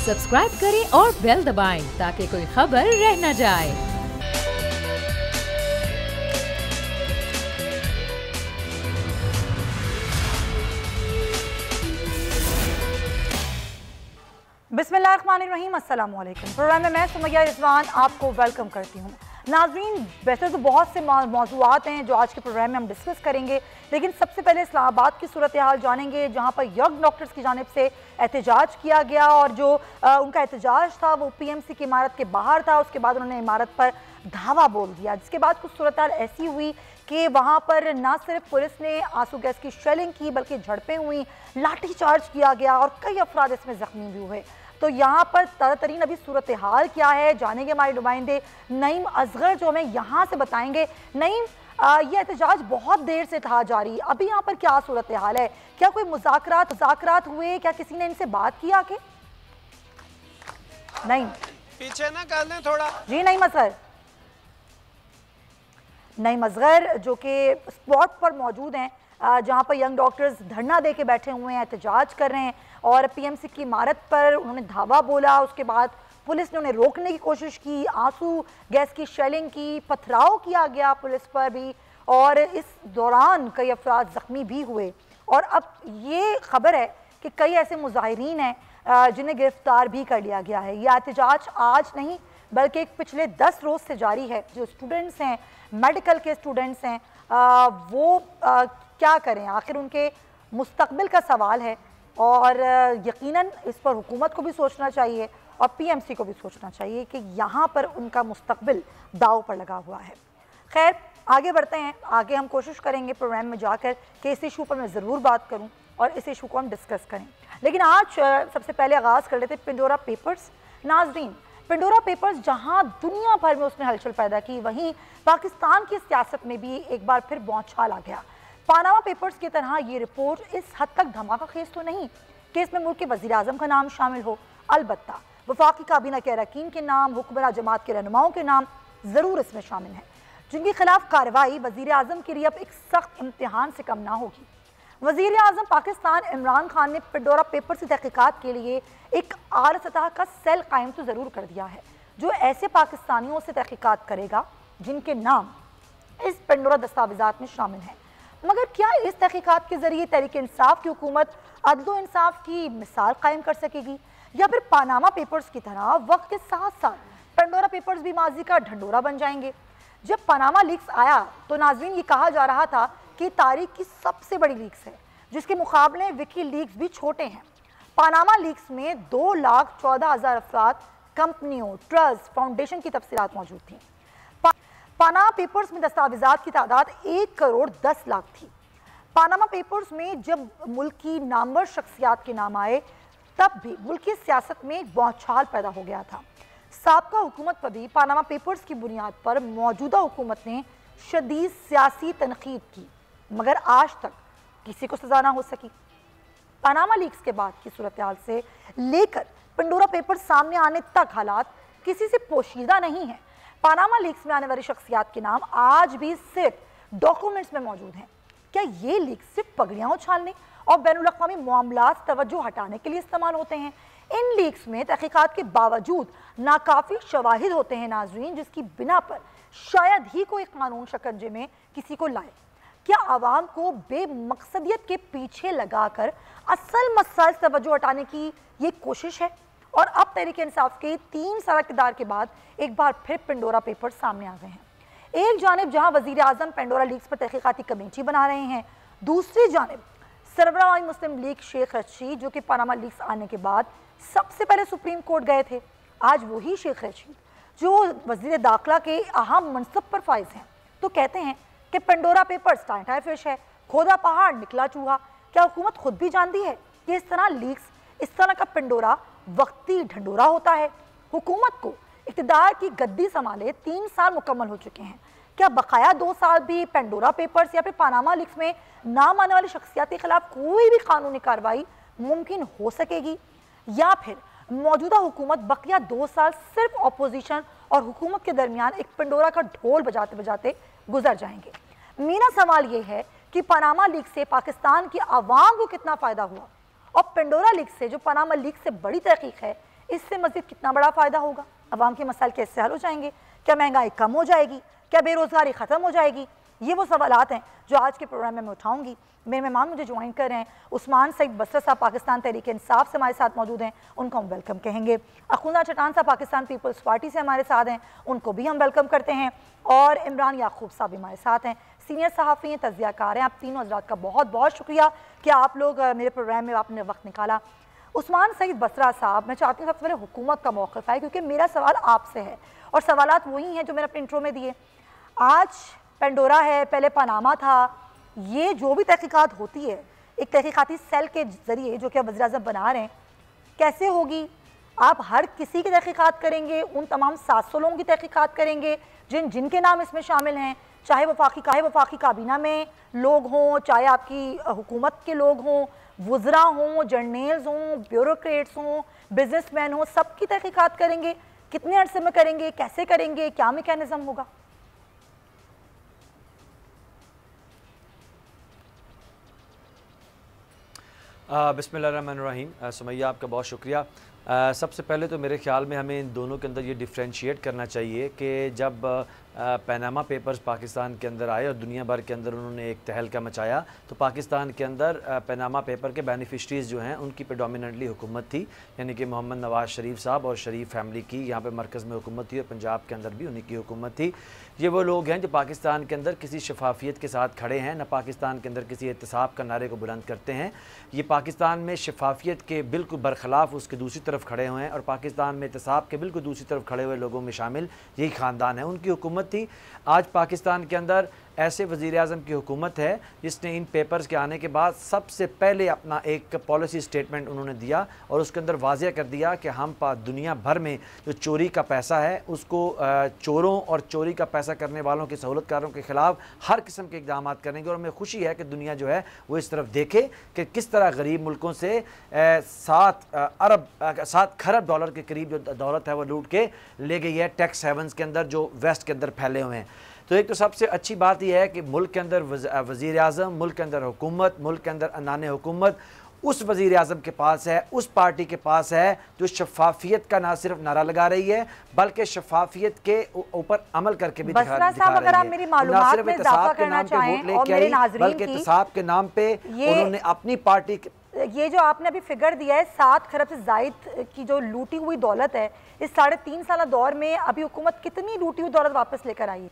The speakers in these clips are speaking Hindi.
सब्सक्राइब करें और बेल दबाएं ताकि कोई खबर रह न जाए। बिस्मिल्लाहिर्रहमानिर्रहीम, अस्सलाम वालेकुम। प्रोग्राम में मैं सुमैया रिजवान आपको वेलकम करती हूँ। नाज़रीन, वैसे तो बहुत से मौज़ूआत हैं जो आज के प्रोग्राम में हम डिस्कस करेंगे, लेकिन सबसे पहले इस्लामाबाद की सूरत हाल जानेंगे, जहाँ पर यंग डॉक्टर्स की जानिब से एहतजाज किया गया और जो उनका एहतजाज था वो PMC की इमारत के बाहर था। उसके बाद उन्होंने इमारत पर धावा बोल दिया, जिसके बाद कुछ सूरत हाल ऐसी हुई कि वहाँ पर ना सिर्फ पुलिस ने आंसू गैस की शेलिंग की बल्कि झड़पें हुई, लाठी चार्ज किया गया और कई अफराद इसमें जख्मी भी हुए। तो यहाँ पर तरतरीन अभी सूरत हाल क्या है जानेंगे हमारे नुमाइंदे नईम असगर, जो हमें यहाँ से बताएंगे। नईम, ये एहतजाज बहुत देर से था जारी, अभी यहाँ पर क्या सूरत हाल है? क्या कोई मुज़ाकरात हुए? क्या किसी ने इनसे बात किया कि नहीं? पीछे ना कर लें थोड़ा जी। नईम असगर जो कि स्पॉट पर मौजूद हैं, जहाँ पर यंग डॉक्टर्स धरना दे के बैठे हुए हैं, एहतजाज कर रहे हैं और PMC की इमारत पर उन्होंने धावा बोला। उसके बाद पुलिस ने उन्हें रोकने की कोशिश की, आंसू गैस की शेलिंग की, पथराव किया गया पुलिस पर भी, और इस दौरान कई अफराद ज़ख्मी भी हुए। और अब ये खबर है कि कई ऐसे मुजाहिरीन हैं जिन्हें गिरफ्तार भी कर लिया गया है। यह एहतजाज आज नहीं बल्कि पिछले 10 रोज़ से जारी है। जो स्टूडेंट्स हैं, मेडिकल के स्टूडेंट्स हैं, वो क्या करें? आखिर उनके मुस्तकबिल का सवाल है और यकीनन इस पर हुकूमत को भी सोचना चाहिए और PMC को भी सोचना चाहिए कि यहाँ पर उनका मुस्तकबिल दाव पर लगा हुआ है। खैर, आगे बढ़ते हैं। आगे हम कोशिश करेंगे प्रोग्राम में जाकर कि इस इशू पर मैं ज़रूर बात करूँ और इस इशू को हम डिस्कस करें, लेकिन आज सबसे पहले आगाज़ कर लेते पेंडोरा पेपर्स। नाज़रीन, पेंडोरा पेपर्स जहाँ दुनिया भर में उसने हलचल पैदा की, वहीं पाकिस्तान की सियासत में भी एक बार फिर बौछार आ गया। पानामा पेपर्स की तरह ये रिपोर्ट इस हद तक धमाका खेज तो नहीं कि इसमें मुल्क के वज़ीर आज़म का नाम शामिल हो, अलबत्ता वफाकी काबीना के अरकान के नाम, हुक्मरान जमात के रहनुमाओं के नाम ज़रूर इसमें शामिल हैं, जिनके खिलाफ कार्रवाई वज़ीर आज़म के लिए अब एक सख्त इम्तिहान से कम ना होगी। वज़ीर आज़म पाकिस्तान इमरान खान ने पेंडोरा पेपर्स की तहकीकात के लिए एक आला सतह का सेल कायम तो ज़रूर कर दिया है, जो ऐसे पाकिस्तानियों से तहकीकात करेगा जिनके नाम इस पेंडोरा दस्तावेज़ात में शामिल हैं। मगर क्या इस तहकीकात के जरिए तहरीक इंसाफ की हुकूमत अदल इंसाफ की मिसाल कायम कर सकेगी, या फिर पानामा पेपर्स की तरह वक्त के साथ साथ पेंडोरा पेपर्स भी माजी का ढंडोरा बन जाएंगे? जब पनामा लीक्स आया तो नाज़रीन ये कहा जा रहा था कि तारीख की सबसे बड़ी लीक्स है, जिसके मुकाबले विकी लीक्स भी छोटे हैं। पनामा लीक्स में 2,14,000 अफराद, कंपनियों, ट्रस्ट, फाउंडेशन की तफसीलात मौजूद थी। पानामा पेपर्स में दस्तावेजात की तादाद 1,10,00,000 थी। पानामा पेपर्स में जब मुल्क की नामवर शख्सियात के नाम आए तब भी मुल्क की सियासत में एक बौछार पैदा हो गया था। साबका हुकूमत पर भी पानामा पेपर्स की बुनियाद पर मौजूदा हुकूमत ने शदीद सियासी तनकीद की, मगर आज तक किसी को सजा ना हो सकी। पानामा लीक्स के बाद की सूरत हाल से लेकर पेंडोरा पेपर्स सामने आने तक हालात किसी से पोशीदा नहीं है। पानामा लीक्स में आने वाली शख्सियात के नाम आज भी सिर्फ डॉक्यूमेंट्स में मौजूद हैं। क्या ये लीक्स सिर्फ पगड़ियाँ उछालने और बैनुल-अक़वामी मामलात से तवज्जो हटाने के लिए इस्तेमाल होते हैं? इन लीक्स में तहकीकात के बावजूद नाकाफी शवाहिद होते हैं नाज़रीन, जिसकी बिना पर शायद ही कोई कानून शिकंजे में किसी को लाए। क्या आवाम को बेमकसदियत के पीछे लगाकर असल मसाइल से तवज्जो हटाने की ये कोशिश है? और अब तहरीक इंसाफ के 3 साल इक़्तिदार के बाद एक बार फिर पेंडोरा पेपर सामने आ गए हैं। एक जानिब जहां वज़ीर आज़म पेंडोरा लीक्स पर तहकीकाती कमेटी बना रहे हैं, दूसरी जानिब सरबराह मुस्लिम लीग शेख रशीद, जो कि पनामा लीक्स आने के बाद सबसे पहले सुप्रीम कोर्ट गए थे। आज वही शेख रशीद जो वज़ीर दाखिला के अहम मनसब पर फाइज हैं, तो कहते हैं कि पेंडोरा पेपर्स टाइम फिश है, खोदा पहाड़ निकला चूहा। क्या हुकूमत खुद भी जानती है कि इस तरह लीक्स, इस तरह का पेंडोरा वक्ती ढंडोरा होता है? हुकूमत को इक़्तिदार की गद्दी संभाले 3 साल मुकम्मल हो चुके हैं। क्या बकाया 2 साल भी पेंडोरा पेपर्स या फिर पनामा लीक्स में नाम आने वाली शख्सियत के खिलाफ कोई भी कानूनी कार्रवाई मुमकिन हो सकेगी, या फिर मौजूदा हुकूमत बकिया 2 साल सिर्फ अपोजिशन और हुकूमत के दरमियान एक पेंडोरा का ढोल बजाते बजाते गुजर जाएंगे? मेरा सवाल ये है कि पनामा लीक से पाकिस्तान की आवाम को कितना फ़ायदा हुआ और पेंडोरा लीक से, जो पनामा लीक से बड़ी तहकीक है, इससे मज़ीद कितना बड़ा फ़ायदा होगा? अवाम के मसाइल कैसे हल हो जाएंगे? क्या महंगाई कम हो जाएगी? क्या बेरोज़गारी ख़त्म हो जाएगी? ये वो सवालात हैं जो आज के प्रोग्राम में मैं उठाऊंगी। मेरे मेहमान मुझे ज्वाइन कर रहे हैं उस्मान सईद बसरा साहब, पाकिस्तान तहरीक इंसाफ से हमारे साथ मौजूद हैं, उनको हम वेलकम कहेंगे। अखुंदा चटान साहब पाकिस्तान पीपल्स पार्टी से हमारे साथ हैं, उनको भी हम वेलकम करते हैं। और इमरान याकूब साहब भी हमारे साथ हैं, सीनियर सहाफ़ी हैं, तज़कियाकार हैं। आप तीनों हज़रात का बहुत बहुत शुक्रिया कि आप लोग मेरे प्रोग्राम में आपने वक्त निकाला। उस्मान सईद बसरा साहब, मैं चाहती हूँ सबसे पहले हुकूमत का मौक़िफ़ है, क्योंकि मेरा सवाल आपसे है और सवालात वही हैं जो मैंने अपने इंट्रो में दिए। आज पेंडोरा है, पहले पनामा था, ये जो भी तहकीकात होती है एक तहकीकाती सेल के ज़रिए जो कि आप वज़ीर-ए-आज़म बना रहे हैं, कैसे होगी? आप हर किसी की तहकीकात करेंगे? उन तमाम 700 लोगों की तहकीकात करेंगे जिनके नाम इसमें शामिल हैं, चाहे वफाकी काबीना में लोग हों, चाहे आपकी हुकूमत के लोग हों, वुज़रा हों, जर्नल्स हों, ब्यूरोक्रेट्स हों, बिजनेसमैन हों, सब की तहकीकात करेंगे? कितने अरसे में करेंगे? कैसे करेंगे? क्या मैकेनिज़्म होगा? बिस्मिल्लाहिर्रहमानिर्रहीम। सुमैया, आपका बहुत शुक्रिया। सबसे पहले तो मेरे ख़्याल में हमें इन दोनों के अंदर ये डिफ्रेंशिएट करना चाहिए कि जब पनामा पेपर्स पाकिस्तान के अंदर आए और दुनिया भर के अंदर उन्होंने एक तहलका मचाया, तो पाकिस्तान के अंदर पनामा पेपर के बेनिफिशरीज़ जो हैं उनकी प्रेडोमिनेंटली हुकूमत थी, यानी कि मोहम्मद नवाज़ शरीफ साहब और शरीफ फैमिली की यहाँ पे मरकज़ में हुकूमत थी और पंजाब के अंदर भी उन्हीं की हुकूमत थी। ये वो लोग हैं जो पाकिस्तान के अंदर किसी शफाफियत के साथ खड़े हैं, न पाकिस्तान के अंदर किसी एहतसाब का नारे को बुलंद करते हैं। ये पाकिस्तान में शफाफियत के बिल्कुल बरखिलाफ़ उसके दूसरी तरफ खड़े हुए हैं और पाकिस्तान में एहतसाब के बिल्कुल दूसरी तरफ खड़े हुए लोगों में शामिल यही ख़ानदान है, उनकी हुकूमत थी। आज पाकिस्तान के अंदर ऐसे वज़ीर-ए-आज़म की हुकूमत है जिसने इन पेपर्स के आने के बाद सबसे पहले अपना एक पॉलिसी स्टेटमेंट उन्होंने दिया और उसके अंदर वाज़ेह कर दिया कि हम दुनिया भर में जो चोरी का पैसा है उसको चोरों और चोरी का पैसा करने वालों के सहूलतकारों के ख़िलाफ़ हर किस्म के इक़दाम करेंगे। और हमें खुशी है कि दुनिया जो है वो इस तरफ देखे कि किस तरह गरीब मुल्कों से 7 खरब डॉलर के करीब जो दौलत है वो लूट के ले गई है टैक्स हेवन्स के अंदर जो वेस्ट के अंदर फैले हुए हैं। तो एक तो सबसे अच्छी बात यह है कि मुल्क के अंदर वज़ीर-ए-आज़म, मुल्क के अंदर हुकूमत, मुल्क के अंदर अनाने हुकूमत उस वज़ीर-ए-आज़म के पास है, उस पार्टी के पास है जो शफाफियत का ना सिर्फ नारा लगा रही है बल्कि शफाफियत के ऊपर अमल करके भी दिखा रही है। अगर आप मेरी मालूमात में इजाफा करना चाहें और मेरे नाज़रीन बल्कि एहतसाब के नाम पे उन्होंने अपनी पार्टी ये जो आपने अभी फिगर दिया है 7 खरब से जायद की जो लूटी हुई दौलत है, इस 3.5 साल दौर में अभी हुकूमत कितनी लूटी हुई दौलत वापस लेकर आई है?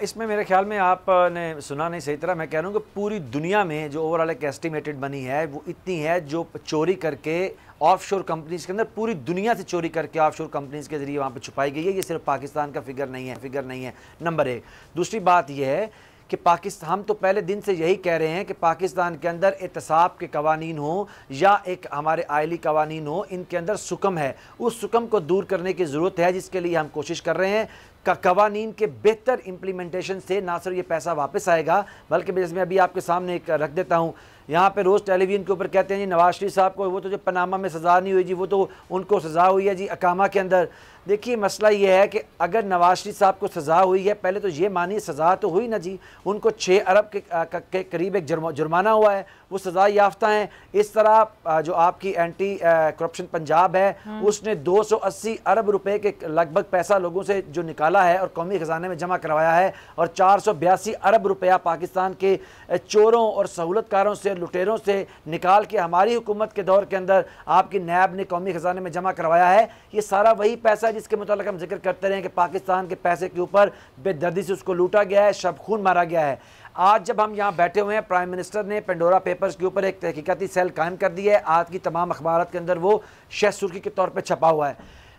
इसमें मेरे ख्याल में आपने सुना नहीं सही तरह, मैं कह रहा हूँ कि पूरी दुनिया में जो ओवरऑल एक एस्टिमेटेड मनी है वो इतनी है जो चोरी करके ऑफशोर कंपनीज़ के अंदर पूरी दुनिया से चोरी करके ऑफशोर कंपनीज़ के ज़रिए वहाँ पे छुपाई गई है। ये सिर्फ पाकिस्तान का फिगर नहीं है, नंबर 1। दूसरी बात यह है कि पाकिस्तान, हम तो पहले दिन से यही कह रहे हैं कि पाकिस्तान के अंदर एहतसाब के कवानीन हो या एक हमारे आइली कवानीन हो, इनके अंदर सुकम है, उस सुकम को दूर करने की ज़रूरत है जिसके लिए हम कोशिश कर रहे हैं। कवानीन के बेहतर इम्प्लीमेंटेशन से ना सिर्फ ये पैसा वापस आएगा बल्कि जैसे मैं अभी आपके सामने एक रख देता हूँ, यहाँ पे रोज़ टेलीविज़न के ऊपर कहते हैं जी नवाज शरीफ साहब को वो तो जो पनामा में सज़ा नहीं हुई जी, वो तो उनको सज़ा हुई है जी अकामा के अंदर। देखिए मसला ये है कि अगर नवाज शरीफ साहब को सज़ा हुई है, पहले तो ये मानिए सज़ा तो हुई ना जी, उनको 6 अरब के करीब एक जुर्माना हुआ है, वो सज़ा याफ्ता हैं। इस तरह जो आपकी एंटी करप्शन पंजाब है उसने 280 अरब रुपए के लगभग पैसा लोगों से जो निकाला है और कौमी ख़जाने में जमा करवाया है और 482 अरब रुपया पाकिस्तान के चोरों और सहूलतकारों से, लुटेरों से निकाल के हमारी हुकूमत के दौर के अंदर आपकी नैब ने कौमी ख़जाने में जमा करवाया है। ये सारा वही पैसा जिसके मुतालिक हम जिक्र करते रहे कि पाकिस्तान के पैसे के ऊपर बेदर्दी से उसको लूटा गया है, शब खून मारा गया है। आज जब हम यहाँ बैठे हुए हैं, प्राइम मिनिस्टर ने पेंडोरा पेपर्स के ऊपर एक तहकीकाती सेल कायम कर दी है, आज की तमाम अखबारात के अंदर वो शह सुर्खी के तौर पर छपा हुआ है।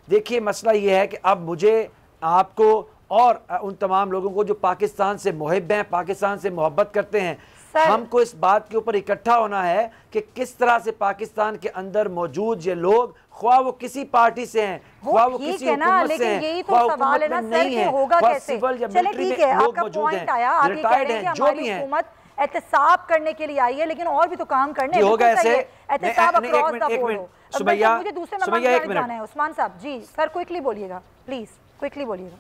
देखिए मसला ये है कि अब मुझे, आपको और उन तमाम लोगों को जो पाकिस्तान से मुहिब हैं, पाकिस्तान से मोहब्बत करते हैं, हमको इस बात के ऊपर इकट्ठा होना है कि किस तरह से पाकिस्तान के अंदर मौजूद ये लोग, ख्वाह वो किसी पार्टी से हैं, ख्वाह वो किसी हुकूमत से हैं, ख्वाह हुकूमत में नहीं है, ख्वाह सिविल या मिलिट्री में लोग मौजूद हैं, रिटायर्ड हैं, जो भी हैं, एहतसाब करने के लिए आई है, लेकिन और भी तो काम करने होगा। ऐसे सुमैया, मुझे दूसरे मेहमान जाना है। उस्मान साहब जी, सर क्विकली बोलिएगा, प्लीज क्विकली बोलिएगा।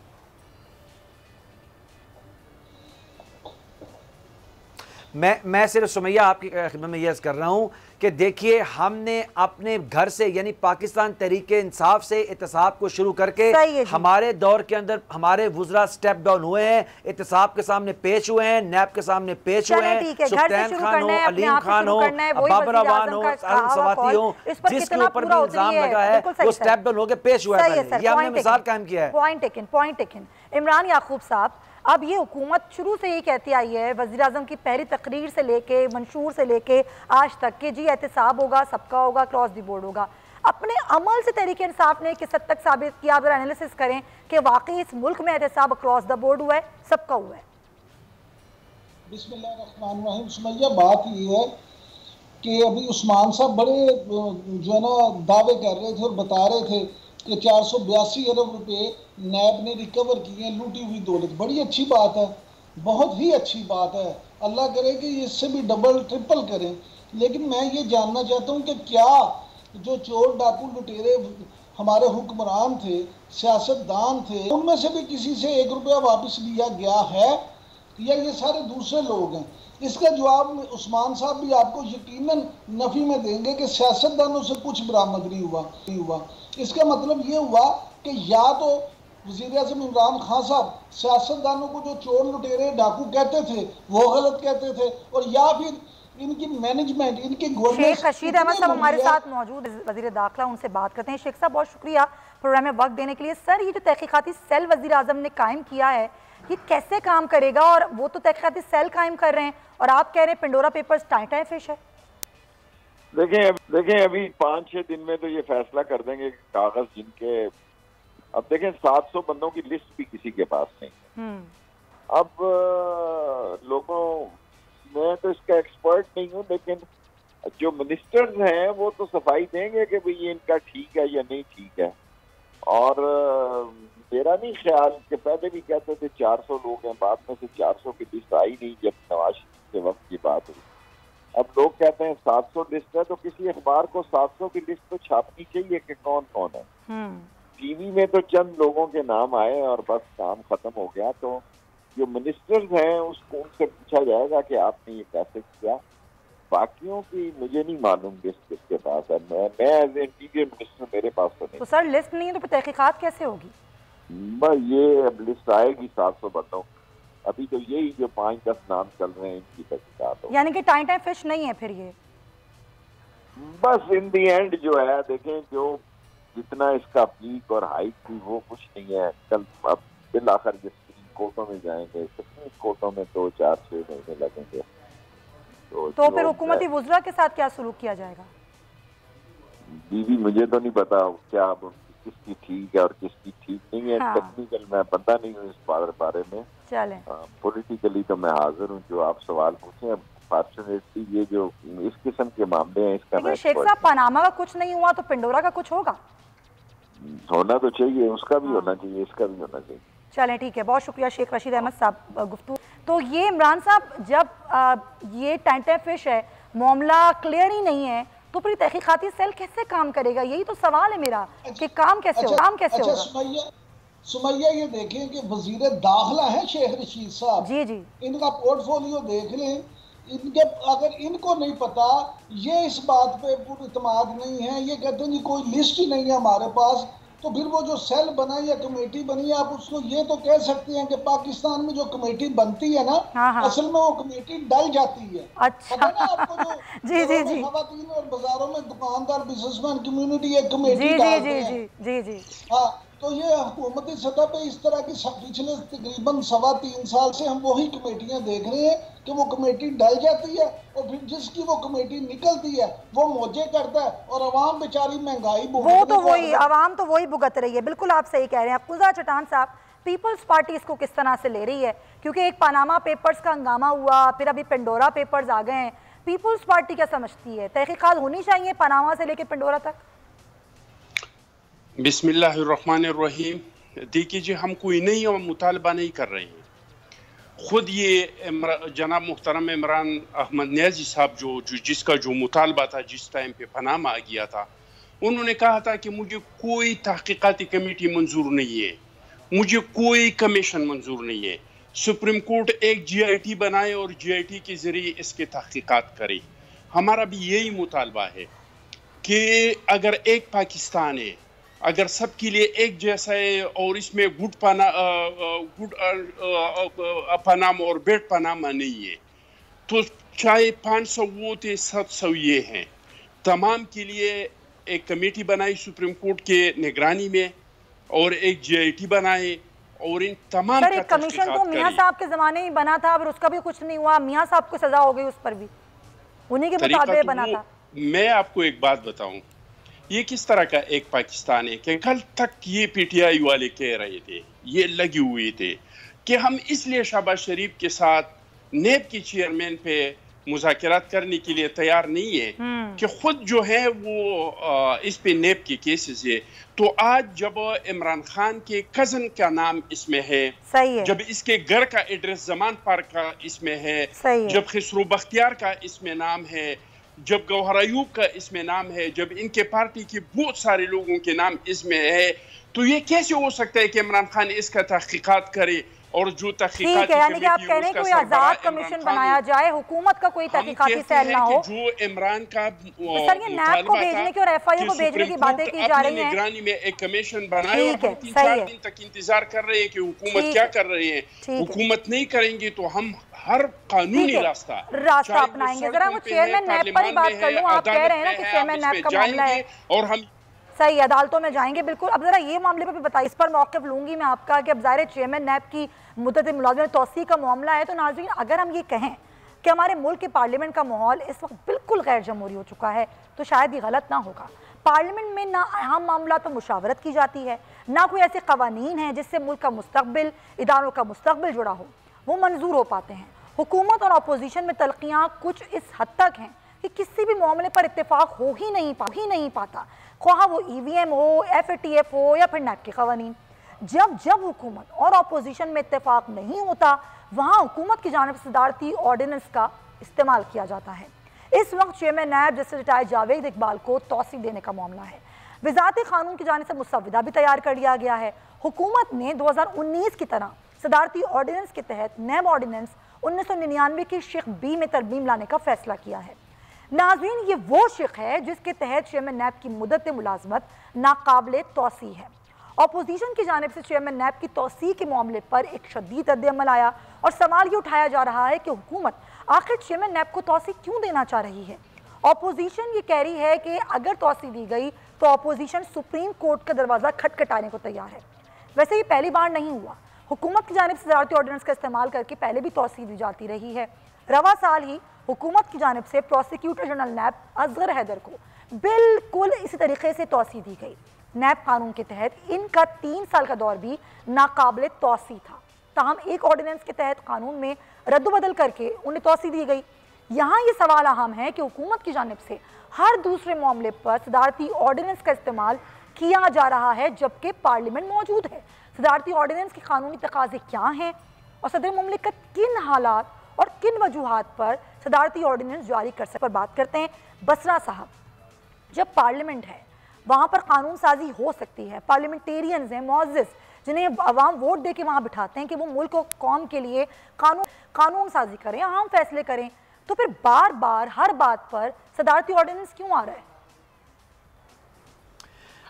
मैं सिर्फ सुमैया आपकी खिदमत में यह कर रहा हूँ कि देखिए हमने अपने घर से यानी पाकिस्तान तहरीके इंसाफ से एहतसाब को शुरू करके हमारे दौर के अंदर हमारे वुज़रा स्टेप डाउन हुए हैं, एहतसाब के सामने पेश हुए हैं, नैब के सामने पेश हुए हैं, सुल्तान खान हो, अलीम खान हो, बाबर अवान हो, सवाती हो, जिसके ऊपर भी इल्जाम लगा है वो स्टेप डाउन होकर पेश हुआ है। ये हमने मिसाल कायम किया है। Point taken. इमरान याकूब साहब, अब ये हुकूमत शुरू से ही कहती आई है, वज़ीर आज़म की पहली तकरीर से लेके मंशूर से लेके आज तक के जी एहतसाब होगा, सबका होगा, क्रॉस द बोर्ड होगा। अपने अमल से तहरीके इंसाफ ने किस हद तक साबित किया, अगर एनालिसिस करें कि वाकई इस मुल्क में एहतसाब क्रॉस द बोर्ड हुआ है, सबका हुआ है? बिस्मिल्लाहिर्रहमानिर्रहीम। सुमैया, बात ये है कि अभी उस्मान साहब बड़े जो है ना दावे कर रहे थे और बता रहे थे कि 482 अरब रुपए नैब ने रिकवर किए हैं, लूटी हुई दौलत। बड़ी अच्छी बात है, बहुत ही अच्छी बात है। अल्लाह करे कि इससे भी डबल ट्रिपल करें। लेकिन मैं ये जानना चाहता हूँ कि क्या जो चोर डाकू लुटेरे हमारे हुक्मरान थे, सियासतदान थे, उनमें से भी किसी से 1 रुपया वापस लिया गया है या ये सारे दूसरे लोग हैं? इसका जवाब उस्मान साहब भी आपको यकीनन नफी में देंगे कि सियासतदानों से कुछ बरामद नहीं हुआ। इसका मतलब ये हुआ कि या तो वज़ीर आज़म इमरान खान साहब सियासतदानों को जो चोर लुटेरे डाकू कहते थे वो गलत कहते थे, और या फिर इनकी मैनेजमेंट, इनकी गवर्नेंस। शेख रशीद अहमद साहब हमारे साथ मौजूद, वज़ीर दाखिला, उनसे बात करते हैं। शेख साहब, बहुत शुक्रिया प्रोग्राम में वक्त देने के लिए। सर, ये जो तहकीकाती सेल वज़ीर आज़म ने कायम किया है, ये कैसे काम करेगा? और वो तो तहकीकाती सेल कायम कर रहे हैं और आप कह रहे हैं पेंडोरा पेपर्स टाइम फिश है। देखें अभी 5-6 दिन में तो ये फैसला कर देंगे कागज जिनके, अब देखें 700 बंदों की लिस्ट भी किसी के पास नहीं है। अब लोगों, मैं तो इसका एक्सपर्ट नहीं हूँ, लेकिन जो मिनिस्टर्स हैं वो तो सफाई देंगे कि भाई ये इनका ठीक है या नहीं ठीक है। और मेरा नहीं ख्याल कि पहले भी कहते थे 400 लोग हैं, बाद में से 400 की लिस्ट आई नहीं जब नवाज शरीफ के वक्त की बात हुई। अब लोग कहते हैं 700 लिस्ट है, तो किसी अखबार को 700 की लिस्ट तो छापनी चाहिए कि कौन कौन है। टीवी में तो चंद लोगों के नाम आए और बस काम खत्म हो गया। तो जो मिनिस्टर्स हैं उसको उनसे पूछा जाएगा कि आपने ये कैसे किया। बाकियों की मुझे नहीं मालूम लिस्ट किसके पास है। मैं एज इंटीरियर मिनिस्टर मेरे पास तो नहीं। तो सर लिस्ट नहीं है तो तहकीकात कैसे होगी? ये अब लिस्ट आएगी 700 बंदों। अभी तो यही जो 5-10 नाम चल रहे हैं इनकी तहकीकात हो। यानी कि टाइम फिश नहीं है फिर ये? बस इन दी एंड जो है, देखें जो जितना इसका पीक और हाइट थी वो कुछ नहीं है। कल अब बिल आखिर जो सुप्रीम कोर्टों में जाएंगे, सुप्रीम कोर्टों में 2-4-6 महीने लगेंगे। तो फिर हुकूमती वुज़रा के साथ क्या सलूक किया जाएगा? बीवी मुझे तो नहीं पता क्या किसकी ठीक है और किसकी ठीक नहीं है। टेक्निकल मैं बंदा नहीं हूँ इस बारे में। चलें, पॉलिटिकली तो मैं हाजिर हूँ। जो आप सवाल पूछे, फॉर्चुनेटली ये जो इस किस्म के मामले हैं इसका, लेकिन शेख साहब पनामा का कुछ नहीं हुआ तो पेंडोरा का कुछ होगा? होना तो चाहिए, उसका भी होना चाहिए, इसका भी होना चाहिए। चलें, ठीक है, बहुत शुक्रिया शेख रशीद अहमद साहब गुफ्तगू। तो ये इमरान साहब, जब ये टाइम फिश है, मामला क्लियर ही नहीं है, तो फिर तहकीकाती सेल कैसे काम करेगा? यही तो सवाल है मेरा कि काम कैसे होगा? सुमैया, ये देखें कि वजीर दाखिला है शेख रशीद साहब। जी, इनका पोर्टफोलियो देख लें। इनके अगर इनको नहीं पता, ये इस बात पे पूरी इत्मीनान नहीं है, ये कहते हैं जी कोई लिस्ट ही नहीं है हमारे पास, तो फिर वो जो सेल बना या कमेटी बनी, आप उसको ये तो कह सकते हैं कि पाकिस्तान में जो कमेटी बनती है ना, असल में वो कमेटी डल जाती है। अच्छा। पता ना आपको जो जी। खवातीन और बाजारों में दुकानदार बिजनेसमैन कम्युनिटी एक कमेटी जी। हाँ, तो ये हुकूमती सतह पे इस तरह की पिछले तकरीबन 3.25 साल से हम वही कमेटियां देख रहे हैं कि वो कमेटी डल जाती है और फिर जिसकी वो कमेटी निकलती है वो मौजे करता है और आवाम बेचारी महंगाई आवाम तो वही भुगत रही है। बिल्कुल आप सही कह रहे हैं। अफकुज़ा चटान साहब, पीपल्स पार्टी इसको किस तरह से ले रही है? क्योंकि एक पनामा पेपर्स का हंगामा हुआ, फिर अभी पेंडोरा पेपर्स आ गए हैं। पीपल्स पार्टी क्या समझती है? तहकीकात होनी चाहिए पनामा से लेकर पेंडोरा तक? बिस्मिल्लाहिर्रहमानिर्रहीम। देखिए जी, हम कोई नहीं मुतालबा नहीं कर रहे हैं। खुद ये जनाब मुहतरम इमरान अहमद न्याजी साहब जो जिसका जो मुतालबा था, जिस टाइम पे पनामा आ गया था, उन्होंने कहा था कि मुझे कोई तहकीकाती कमेटी मंजूर नहीं है, मुझे कोई कमीशन मंजूर नहीं है, सुप्रीम कोर्ट एक GIT बनाए और GIT के जरिए इसके तहकीकात करे। हमारा भी यही मुतालबा है कि अगर एक पाकिस्तान है, अगर सबके लिए एक जैसा है और इसमें गुड पनामा और बेड पनामा नहीं है, तो चाहे 500 वो थे 700 ये हैं, तमाम के लिए एक कमेटी बनाई सुप्रीम कोर्ट के निगरानी में और एक GIT बनाए और इन तमाम सर एक कमीशन तो मियां साहब के जमाने में बना था, फिर उसका भी कुछ नहीं हुआ, मियां साहब को सजा हो गई, उस पर भी उन्हीं के मुताबिक बना था। मैं आपको एक बात बताऊं, ये किस तरह का एक पाकिस्तान है कि कल तक ये PTI वाले कह रहे थे, ये लगे हुए थे कि हम इसलिए शहबाज शरीफ के साथ नेब के चेयरमैन पे मुज़ाकरात करने के लिए तैयार नहीं है कि खुद जो है वो इस पे नेब के केसेस है। तो आज जब इमरान खान के कजन का नाम इसमें है, सही है, जब इसके घर का एड्रेस जमान पार्क का इसमें है, जब खसरू बख्तियार का इसमें नाम है, जब गौहर अयूब का इसमें नाम है, जब इनके पार्टी के बहुत सारे लोगों के नाम इसमें है, तो ये कैसे हो सकता है कि इमरान खान इसका तहकीकात करे और जो तहकीकात यानी कि आप कह रहे हैं कोई आजाद कमीशन बनाया जाए, हुकूमत का कोई तहकीकाती सेल ना हो, जो इमरान का सर ये नैब को भेजने की और FIO को भेजने की बातें की जा रही हैं, निगरानी में एक कमीशन बनाए और 3-4 दिन तक इंतजार कर रहे हैं कि हुकूमत क्या कर रही है। हुकूमत नहीं करेंगे तो हम हर कानूनी रास्ता अपनाएंगे। जरा वो चेयरमैन नैब पर ही बात कर लूं, आप कह रहे हैं ना कि चेयरमैन नैब का मामला है और हम सही अदालतों में जाएंगे, बिल्कुल। अब जरा ये मामले पर भी बताइए, इस पर मौक़िफ़ लूंगी मैं आपका कि अब ज़ाहिर चेयरमैन नैब की मुद्दत मुलाज़िमत तौसीक़ का मामला है, तो नाज़रीन अगर हम ये कहें कि हमारे मुल्क के पार्लियामेंट का माहौल इस वक्त बिल्कुल गैर जमहूरी हो चुका है, तो शायद ये गलत ना होगा। पार्लियामेंट में ना अहम मामला तो मुशावरत की जाती है, ना कोई ऐसे कवानीन हैं जिससे मुल्क का मुस्तक़बिल, इदारों का मुस्तक़बिल जुड़ा हो, वो मंजूर हो पाते हैं। हुकूमत और अपोजिशन में तलक़ियाँ कुछ इस हद तक हैं कि किसी भी मामले पर इत्तेफाक हो ही नहीं पाता, ख्वाह वो EVM हो, FATF हो या फिर नैब के कवानीन। जब हुकूमत और अपोजिशन में इत्तेफाक नहीं होता, वहाँ हुकूमत की जानिब से सदारती ऑर्डिनेंस का इस्तेमाल किया जाता है। इस वक्त चेयरमैन नैब जैसे रिटायर्ड जावेद इकबाल को तौसीक़ देने का मामला है। वज़ारत क़ानून की जानिब से मुसव्विदा भी तैयार कर लिया गया है। हुकूमत ने 2019 की तरह सदारती ऑर्डिनेंस के तहत नैब ऑर्डिनेंस 1999 की शिक B में तरमीम लाने का फैसला किया है। नाज़रीन ये वो शिक है जिसके तहत चेयरमैन नैब की मुद्दत मुलाज़मत नाकाबिले तौसी है। अपोजिशन की जानिब से चेयरमैन नैब की तौसी के मामले पर एक शदीद रद्द-ए-अमल आया और सवाल ये उठाया जा रहा है कि हुकूमत आखिर चेयरमैन नैब को तौसी क्यों देना चाह रही है। अपोजिशन ये कह रही है कि अगर तौसी दी गई तो अपोजिशन सुप्रीम कोर्ट का दरवाज़ा खटखटाने को तैयार है। वैसे ये पहली बार नहीं हुआ, हुकूमत की जानिब से ज़रारती ऑर्डिनेंस का इस्तेमाल करके पहले भी तौसी दी जाती रही है। रवा साल ही हुकूमत की जानिब से प्रोसिक्यूटर जनरल नैब असगर हैदर को बिल्कुल इसी तरीके से तौसी दी गई। नैब कानून के तहत इनका 3 साल का दौर भी नाकाबिले तौसी था, ताहम एक ऑर्डिनेंस के तहत कानून में रद्द-बदल करके उन्हें तौसी दी गई। यहाँ ये सवाल अहम है कि हुकूमत की जानिब से हर दूसरे मामले पर सदारती ऑर्डिनेंस का इस्तेमाल किया जा रहा है जबकि पार्लियामेंट मौजूद है। सदारती ऑर्डिनेंस के कानूनी तकाजे क्या हैं और सदर मुमलिकत किन हालात और किन वजूहात पर सदारती ऑर्डिनेंस जारी कर सकते पर बात करते हैं। बसरा साहब, जब पार्लियामेंट है वहाँ पर कानून साजी हो सकती है, पार्लियामेंटेरियंस हैं मुअज़्ज़िज़ जिन्हें अवाम वोट दे के वहाँ बिठाते हैं कि वो मुल्क और कौम के लिए कानून साजी करें, अहम फैसले करें, तो फिर बार बार हर बात पर सदारती ऑर्डिनेंस क्यों आ रहा है?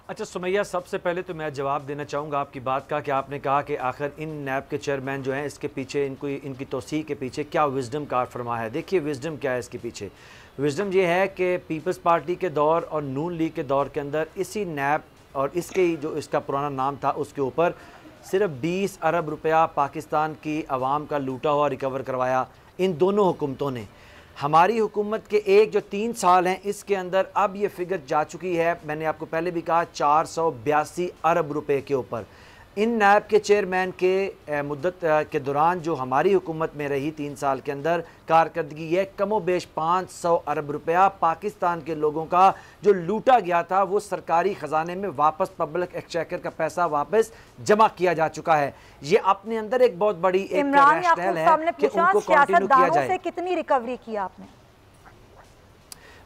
अच्छा सुमैया, सबसे पहले तो मैं जवाब देना चाहूँगा आपकी बात का कि आपने कहा कि आखिर इन नैब के चेयरमैन जो हैं इसके पीछे इनकी तौसीक़ के पीछे क्या विज़डम कार फरमा है। देखिए विज़डम क्या है इसके पीछे। विज़डम ये है कि पीपल्स पार्टी के दौर और नून लीग के दौर के अंदर इसी नैब और इसके जो इसका पुराना नाम था उसके ऊपर सिर्फ 20 अरब रुपया पाकिस्तान की आवाम का लूटा हुआ रिकवर करवाया इन दोनों हुकूमतों ने। हमारी हुकूमत के एक जो 3 साल हैं इसके अंदर अब ये फिगर जा चुकी है, मैंने आपको पहले भी कहा, 482 अरब रुपए के ऊपर। इन नैब के चेयरमैन के मुद्दत के दौरान जो हमारी हुकूमत में रही 3 साल के अंदर कारकर्दगी है, कमोबेश 500 अरब रुपया पाकिस्तान के लोगों का जो लूटा गया था वो सरकारी ख़जाने में वापस पब्लिक एक्सचेकर का पैसा वापस जमा किया जा चुका है। ये अपने अंदर एक बहुत बड़ी एक रैशनल है कि उनको कंटिन्यू किया जाए। कितनी रिकवरी की आपने?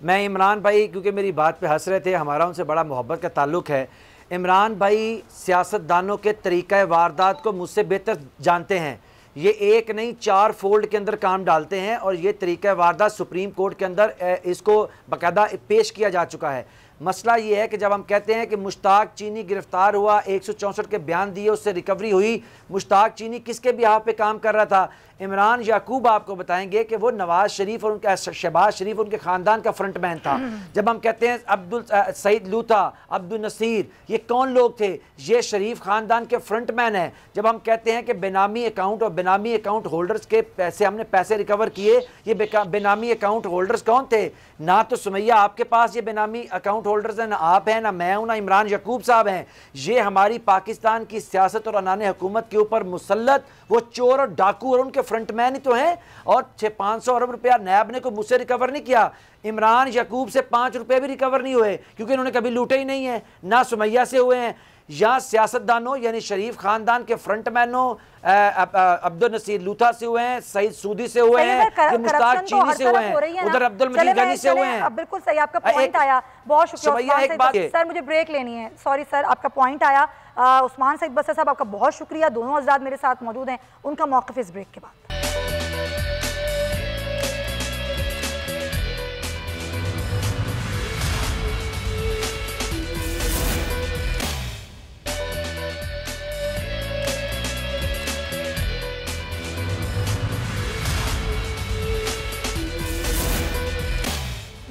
मैं इमरान भाई, क्योंकि मेरी बात पे हंस रहे थे, हमारा उनसे बड़ा मोहब्बत का ताल्लुक़ है। इमरान भाई सियासतदानों के तरीक़ा वारदात को मुझसे बेहतर जानते हैं ये एक नहीं 4 फोल्ड के अंदर काम डालते हैं और ये तरीका वारदात सुप्रीम कोर्ट के अंदर इसको बाकायदा पेश किया जा चुका है। मसला ये है कि जब हम कहते हैं कि मुश्ताक चीनी गिरफ्तार हुआ, 164 के बयान दिए, उससे रिकवरी हुई, मुश्ताक चीनी किसके बिहाफ पे काम कर रहा था? इमरान याकूब आपको बताएंगे कि वो नवाज शरीफ और उनका शहबाज शरीफ उनके ख़ानदान का फ्रंटमैन था। जब हम कहते हैं अब्दुल सईद लूथा, अब्दुल नसीर, ये कौन लोग थे? ये शरीफ ख़ानदान के फ्रंटमैन हैं। जब हम कहते हैं कि बेनामी अकाउंट और बेनामी अकाउंट होल्डर्स के पैसे, हमने पैसे रिकवर किए, ये बेनामी अकाउंट होल्डर्स कौन थे? ना तो सुमैया आपके पास ये बेनामी अकाउंट होल्डर्स हैं, ना आप हैं, ना मैं हूं, ना इमरान याकूब साहब हैं। ये हमारी पाकिस्तान की सियासत और अनाने हुकूमत के ऊपर मुसल्लत वो चोर और डाकू और उनके फ्रंटमैन ही तो हैं। और 500 अरब रुपया नैब ने कोई मुझसे रिकवर नहीं किया। इमरान याकूब से 5 रुपये भी रिकवर नहीं हुए क्योंकि इन्होंने कभी लूटे ही नहीं है, ना सुमैया से हुए हैं। या सियासतदानों यानी शरीफ खानदान के फ्रंटमैनों अब्दुल नसीर लूथा से हुए हैं, सईद सूदी से हुए हैं, मुश्ताक चीनी से हुए हैं, उधर अब्दुल मजीद गनी से हुए हैं। बिल्कुल सही, आपका पॉइंट आया, बहुत शुक्रिया। सर मुझे ब्रेक लेनी है, सॉरी सर, आपका पॉइंट आया। उस्मान सईद बसर साहब आपका बहुत शुक्रिया, दोनों हज़रात मेरे साथ मौजूद हैं, उनका मौक़िफ़ इस ब्रेक के बाद।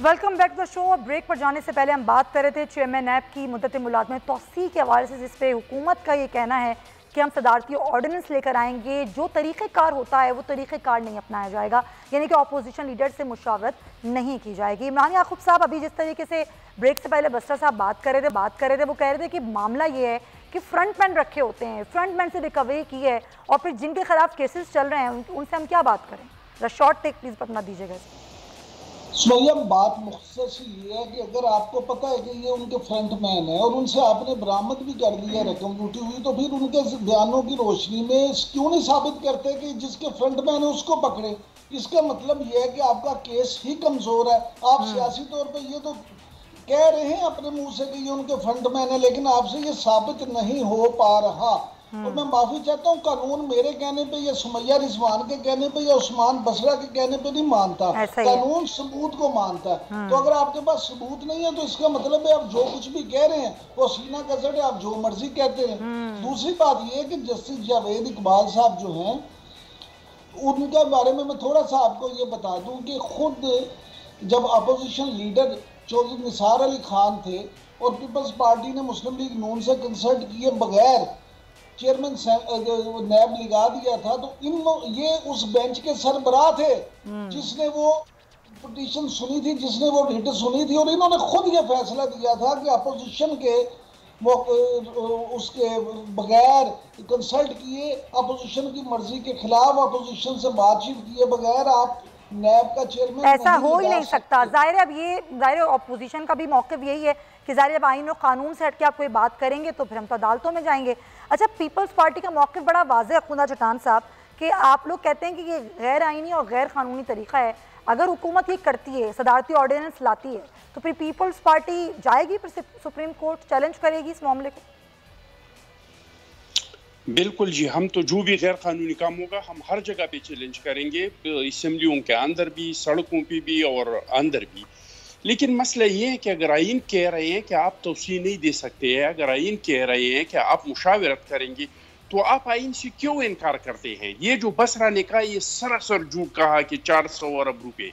Welcome back to the show. Break पर जाने से पहले हम बात कर रहे थे चेयरमैन नैब की मुद्दत मुलाज़मत तौसीक़ के हवाले से, जिस पे हुकूमत का ये कहना है कि हम सदारती ऑर्डिनेंस लेकर आएंगे, जो तरीक़ेकार होता है वो तरीक़ेकार नहीं अपनाया जाएगा, यानी कि अपोजिशन लीडर से मुशावरत नहीं की जाएगी। इमरान याकूब साहब अभी जिस तरीके से ब्रेक से पहले बस्तर साहब बात कर रहे थे वो कह रहे थे कि मामला ये है कि फ्रंटमैन रखे होते हैं, फ्रंटमैन से रिकवरी की है और फिर जिनके खिलाफ केसेस चल रहे हैं उनसे हम क्या बात करें? शॉर्ट टेक प्लीज़ अपना दीजिएगा। सुमैया, बात मुख्तसर सी ये है कि अगर आपको पता है कि ये उनके फ्रंटमैन है और उनसे आपने बरामद भी कर लिया रकम लूटी हुई, तो फिर उनके बयानों की रोशनी में क्यों नहीं साबित करते कि जिसके फ्रंटमैन है उसको पकड़े? इसका मतलब ये है कि आपका केस ही कमजोर है। आप सियासी तौर पे ये तो कह रहे हैं अपने मुंह से कि ये उनके फ्रंटमैन है, लेकिन आपसे ये साबित नहीं हो पा रहा। और मैं माफी चाहता हूँ, कानून मेरे कहने पे या सुमैया रिजवान के कहने पे या उस्मान बसरा के कहने पे नहीं मानता, कानून सबूत को मानता है। तो अगर आपके पास सबूत नहीं है तो इसका मतलब है आप जो कुछ भी कह रहे हैं वो सीना कसर है, आप जो मर्जी कहते हैं। दूसरी बात ये है कि जस्टिस जावेद इकबाल साहब जो हैं, उनके बारे में मैं थोड़ा सा आपको ये बता दूं कि खुद जब अपोजिशन लीडर चौधरी निसार अली खान थे और पीपल्स पार्टी ने मुस्लिम लीग नून से कंसल्ट किए बगैर चेयरमैन नैब लगा दिया था, तो ये उस बेंच के सरबराह थे जिसने वो पिटीशन सुनी थी, जिसने वो रिट सुनी थी, और इन्होंने खुद ये फैसला दिया था कि अपोजिशन के वो उसके बगैर कंसल्ट किए, अपोजिशन की मर्जी के खिलाफ, अपोजिशन से बातचीत किए बगैर आप नैब का चेयरमैन ऐसा हो ही नहीं सकता। जाहिर है, अब ये जाहिर अपोजिशन का भी मौक़िफ़ यही है कि जाहिर जब आईन और कानून से हट के आप कोई बात करेंगे तो फिर हम तो अदालतों में जाएंगे। अच्छा, पीपल्स पार्टी का मौक़िफ़ बड़ा वाज़ेह है खुदा चट्टान साहब, कि आप लोग कहते हैं कि ये गैर आइनी और गैर कानूनी तरीका है। अगर हुकूमत ये करती है, सदारती ऑर्डिनेंस लाती है, तो फिर पीपल्स पार्टी जाएगी फिर सुप्रीम कोर्ट, चैलेंज करेगी इस मामले को? बिल्कुल जी, हम तो जो भी गैर कानूनी काम होगा हम हर जगह पे चैलेंज करेंगे, असम्बलियों के अंदर भी, सड़कों पे भी और अंदर भी। लेकिन मसला ये है कि अगर आइन कह रहे हैं कि आप तौसीह नहीं दे सकते हैं, अगर आइन कह रहे हैं कि आप मुशावरत करेंगे, तो आप आइन से क्यों इनकार करते हैं? ये जो बसरा ने कहा ये सरासर झूठ कहा कि 400 अरब रुपए,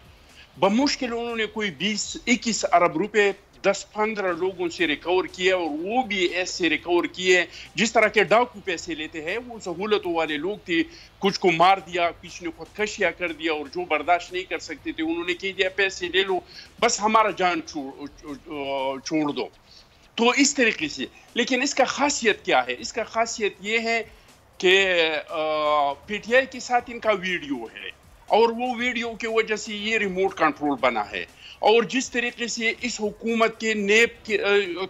बमुश्किल उन्होंने कोई 20-21 अरब रुपए 10-15 लोगों से रिकवर किए, और वो भी ऐसे रिकवर किए जिस तरह के डाकू पैसे लेते हैं। वो सहूलतों वाले लोग थे, कुछ को मार दिया, किसी ने खुदकशियाँ कर दिया, और जो बर्दाश्त नहीं कर सकते थे उन्होंने कह दिया पैसे ले लो, बस हमारा जान छोड़ दो। तो इस तरीके से। लेकिन इसका खासियत क्या है? इसका खासियत ये है कि पीटीआई के साथ इनका वीडियो है, और वो वीडियो की वजह से ये रिमोट कंट्रोल बना है। और जिस तरीके से इस हुकूमत के नेब के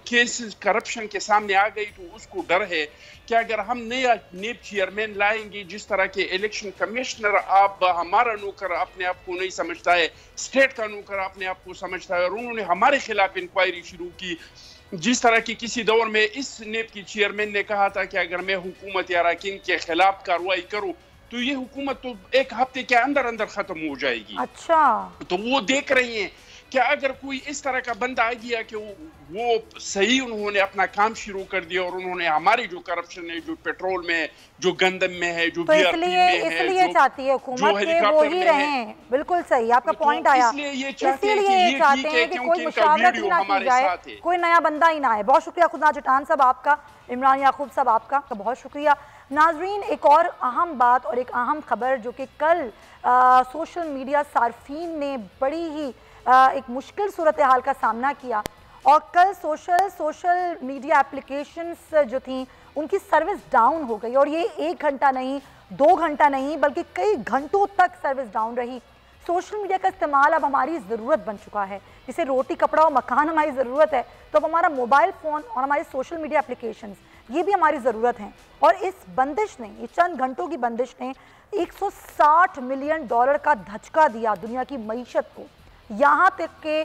केसेस करप्शन के सामने आ गई, तो उसको डर है कि अगर हम नया नेब चेयरमैन लाएंगे, जिस तरह के इलेक्शन कमिश्नर आप हमारा नौकर अपने आप को नहीं समझता है, स्टेट का नौकर अपने आप को समझता है, और उन्होंने हमारे खिलाफ इंक्वायरी शुरू की। जिस तरह की किसी दौर में इस नेब की चेयरमैन ने कहा था कि अगर मैं हुकूमत या अरकान के खिलाफ कार्रवाई करूँ तो ये हुकूमत तो 1 हफ्ते के अंदर अंदर खत्म हो जाएगी। अच्छा, तो वो देख रही हैं कि अगर कोई इस तरह का बंदा आ गया कि वो सही उन्होंने अपना काम शुरू कर दिया और उन्होंने हमारी जो करप्शन है, जो पेट्रोल में, जो गंदम में है, जो तो इसलिए चाहती है हुकूमत के वो ही रहें। बिल्कुल सही, आपका पॉइंट आया। इसलिए ये चाहते हैं कि कोई मुशावरत ही ना की जाए, कोई नया बंदा ही ना आए। बहुत शुक्रिया खुदा चटान साहब आपका, इमरान याकूब साहब आपका बहुत शुक्रिया। नाजरीन, एक और अहम बात और एक अहम खबर जो कि कल सोशल मीडिया सार्फिन ने बड़ी ही एक मुश्किल सूरत हाल का सामना किया और कल सोशल मीडिया एप्लीकेशंस जो थी उनकी सर्विस डाउन हो गई और ये 1 घंटा नहीं, 2 घंटा नहीं, बल्कि कई घंटों तक सर्विस डाउन रही। सोशल मीडिया का इस्तेमाल अब हमारी ज़रूरत बन चुका है। जैसे रोटी कपड़ा और मकान हमारी ज़रूरत है, तो अब हमारा मोबाइल फ़ोन और हमारे सोशल मीडिया एप्लीकेशंस ये भी हमारी ज़रूरत हैं। और इस बंदिश ने, ये चंद घंटों की बंदिश ने $160 मिलियन का धचका दिया दुनिया की मईशत को। यहाँ तक के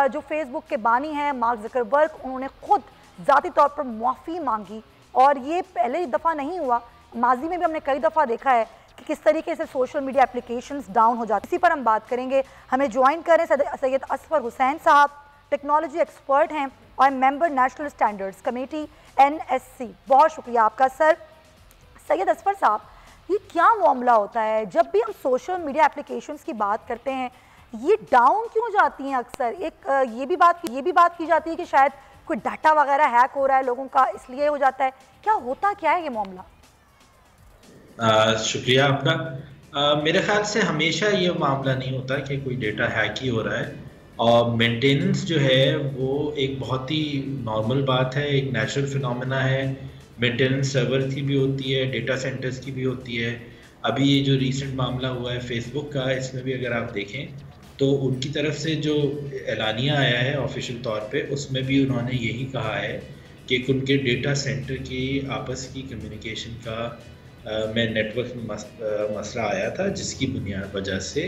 जो फेसबुक के बानी हैं मार्क ज़करबर्ग, उन्होंने खुद ज़ाती तौर पर मुआफ़ी मांगी और ये पहले दफ़ा नहीं हुआ, माजी में भी हमने कई दफ़ा देखा है कि किस तरीके से सोशल मीडिया एप्लीकेशंस डाउन हो जाती है। इसी पर हम बात करेंगे। हमें ज्वाइन करें सैयद असफर हुसैन साहब, टेक्नोलॉजी एक्सपर्ट हैं और member national standards committee NSC। बहुत शुक्रिया आपका सर। सैयद असफर साहब, ये क्या मामला होता है जब भी हम सोशल मीडिया एप्लीकेशंस की बात करते हैं, ये डाउन क्यों जाती हैं अक्सर? एक ये भी बात की जाती है कि शायद कोई डाटा वगैरह हैक हो रहा है लोगों का, इसलिए हो जाता है। क्या होता क्या है ये मामला? शुक्रिया आपका। मेरे ख्याल से हमेशा ये मामला नहीं होता कि कोई डेटा हैक ही हो रहा है, और मेंटेनेंस जो है वो एक बहुत ही नॉर्मल बात है, एक नेचुरल फिनोमेना है। मेंटेनेंस सर्वर की भी होती है, डेटा सेंटर्स की भी होती है। अभी ये जो रीसेंट मामला हुआ है फेसबुक का, इसमें भी अगर आप देखें तो उनकी तरफ से जो एलानिया आया है ऑफिशियल तौर पे, उसमें भी उन्होंने यही कहा है कि उनके डेटा सेंटर की आपस की कम्युनिकेशन का में नेटवर्क में मसला आया था, जिसकी बुनियाद वजह से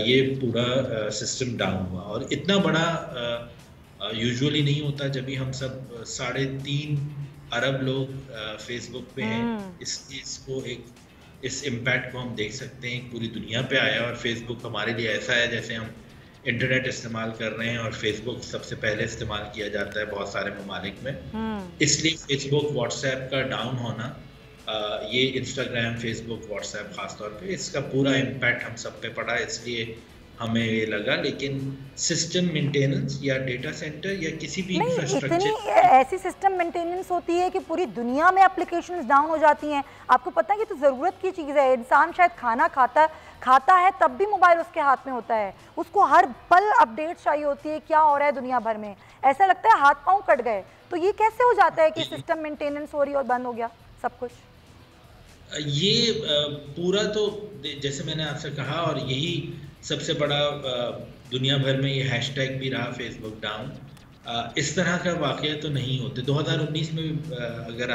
ये पूरा सिस्टम डाउन हुआ। और इतना बड़ा यूजुअली नहीं होता। जब भी हम सब 3.5 अरब लोग फेसबुक पे हैं, इस इम्पैक्ट को हम देख सकते हैं, पूरी दुनिया पे आया। और फेसबुक हमारे लिए ऐसा है जैसे हम इंटरनेट इस्तेमाल कर रहे हैं और फेसबुक सबसे पहले इस्तेमाल किया जाता है बहुत सारे ममालिक में। इसलिए फेसबुक, व्हाट्सएप का डाउन होना, ये इंस्टाग्राम, फेसबुक, व्हाट्सएप खास तौर पे, इसका पूरा इम्पैक्ट हम सब पे पड़ा, इसलिए हमें ये लगा। लेकिन सिस्टम मेंटेनेंस या डेटा सेंटर या किसी भी इंफ्रास्ट्रक्चर, ऐसी सिस्टम मेंटेनेंस होती है कि पूरी दुनिया में एप्लीकेशंस डाउन हो जाती हैं। आपको पता है कि तो ज़रूरत की चीज़ है। इंसान शायद खाना खाता है तब भी मोबाइल उसके हाथ में होता है, उसको हर पल अपडेट चाहिए होती है क्या हो रहा है दुनिया भर में। ऐसा लगता है हाथ पाँव कट गए। तो ये कैसे हो जाता है कि सिस्टम मेंटेनेंस हो रही और बंद हो गया सब कुछ? ये पूरा तो जैसे मैंने आपसे कहा, और यही सबसे बड़ा दुनिया भर में ये हैशटैग भी रहा, फेसबुक डाउन। इस तरह का वाक़या तो नहीं होते। 2019 में भी अगर